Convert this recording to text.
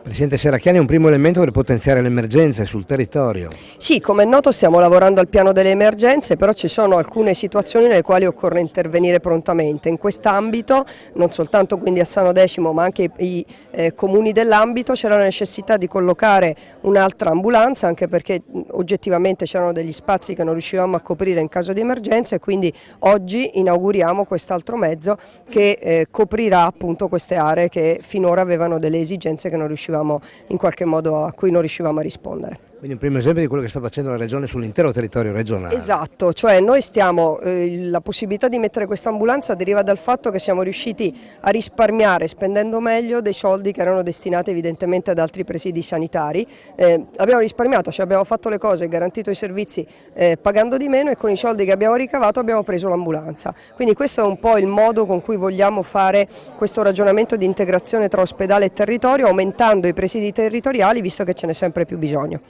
Presidente Serracchiani, è un primo elemento per potenziare le emergenze sul territorio. Sì, come è noto stiamo lavorando al piano delle emergenze, però ci sono alcune situazioni nelle quali occorre intervenire prontamente. In quest'ambito, non soltanto quindi Alzano Decimo, ma anche i comuni dell'ambito, c'era la necessità di collocare un'altra ambulanza, anche perché oggettivamente c'erano degli spazi che non riuscivamo a coprire in caso di emergenza, e quindi oggi inauguriamo quest'altro mezzo che coprirà appunto queste aree che finora avevano delle esigenze che non riuscivamo in qualche modo, a cui non riuscivamo a rispondere. Quindi un primo esempio di quello che sta facendo la Regione sull'intero territorio regionale. Esatto, cioè noi la possibilità di mettere questa ambulanza deriva dal fatto che siamo riusciti a risparmiare, spendendo meglio, dei soldi che erano destinati evidentemente ad altri presidi sanitari. Abbiamo risparmiato, cioè abbiamo fatto le cose, garantito i servizi pagando di meno, e con i soldi che abbiamo ricavato abbiamo preso l'ambulanza. Quindi questo è un po' il modo con cui vogliamo fare questo ragionamento di integrazione tra ospedale e territorio, aumentando i presidi territoriali visto che ce n'è sempre più bisogno.